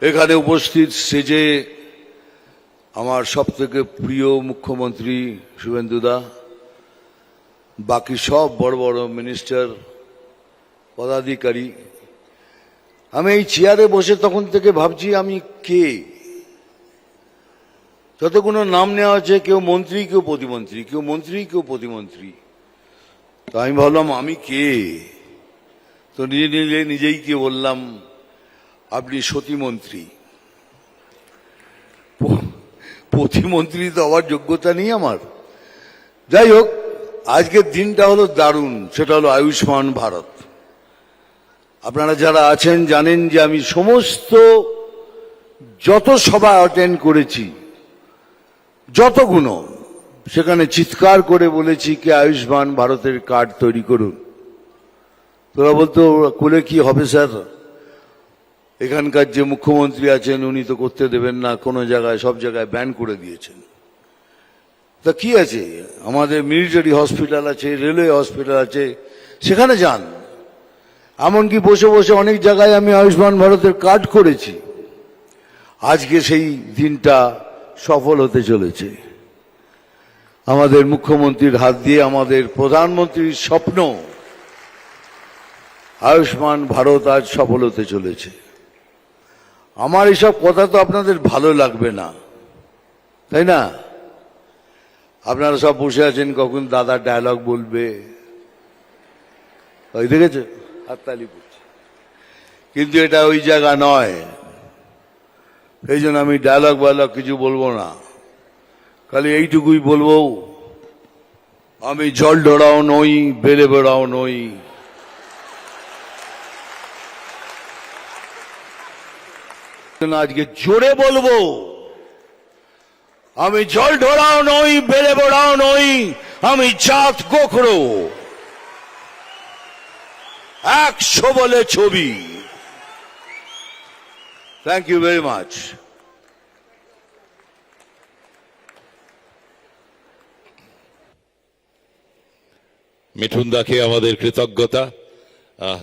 এখানে উপস্থিত স্টেজে আমার সবথেকে প্রিয় মুখ্যমন্ত্রী শুভেন্দুদা, বাকি সব বড় বড় মিনিস্টার, পদাধিকারী। আমি এই চেয়ারে বসে তখন থেকে ভাবছি আমি কে। যতগুলো নাম নেওয়া আছে, কেউ মন্ত্রী, কেউ প্রতিমন্ত্রী, কেউ মন্ত্রী, কেউ প্রতিমন্ত্রী। তো আমি ভাবলাম আমি কে। তো নিজেই কে বললাম, আপনি সতীমন্ত্রী। প্রতিমন্ত্রী তো হওয়ার যোগ্যতা নেই আমার। যাই হোক, আজকের দিনটা হলো দারুণ। সেটা হলো আয়ুষ্মান ভারত। আপনারা যারা আছেন জানেন যে আমি সমস্ত যত সভা অ্যাটেন্ড করেছি, যতগুলো, সেখানে চিৎকার করে বলেছি কি আয়ুষ্মান ভারতের কার্ড তৈরি করুন। তোরা বলতো কোলে কি হবে স্যার, এখানকার যে মুখ্যমন্ত্রী আছেন উনি তো করতে দেবেন না, কোনো জায়গায় সব জায়গায় ব্যান করে দিয়েছেন। তা কি আছে, আমাদের মিলিটারি হসপিটাল আছে, রেলওয়ে হসপিটাল আছে, সেখানে যান। এমনকি বসে বসে অনেক জায়গায় আমি আয়ুষ্মান ভারতের কার্ড করেছি। আজকে সেই দিনটা সফল হতে চলেছে। আমাদের মুখ্যমন্ত্রীর হাত দিয়ে আমাদের প্রধানমন্ত্রীর স্বপ্ন আয়ুষ্মান ভারত আজ সফল হতে চলেছে। আমার এসব কথা তো আপনাদের ভালো লাগবে না, তাই না? আপনারা সব বসে আছেন, কখন দাদা ডায়লগ বলবে, ওই দেখেছে হাততালি করছে। কিন্তু এটা ওই জায়গা নয়, এই জন্য আমি ডায়লগ কিছু বলবো না। খালি এইটুকুই বলবো, আমি জল ঢোড়াও নই, বেড়ে বেড়াও নই। আজকে জোরে বলবো, আমি জল ঢোড়াও নই, বেড়ে বেড়াও নই, আমি জাত গোখরো, 100 বলে ছবি। Thank you very much. Mithun দাকে আমাদের কৃতজ্ঞতা।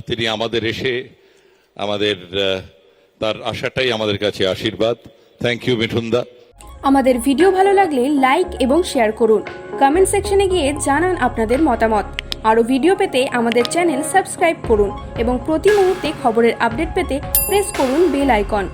তিনি আমাদের এসে আমাদের তার আশাটাই আমাদের কাছে আশীর্বাদ। থ্যাংক ইউ মিঠুন দা। আমাদের ভিডিও ভালো লাগলে লাইক এবং শেয়ার করুন। কমেন্ট সেকশনে গিয়ে জানান আপনাদের মতামত। আরও ভিডিও পেতে আমাদের চ্যানেল সাবস্ক্রাইব করুন এবং প্রতি মুহূর্তে খবরের আপডেট পেতে প্রেস করুন বেল আইকন।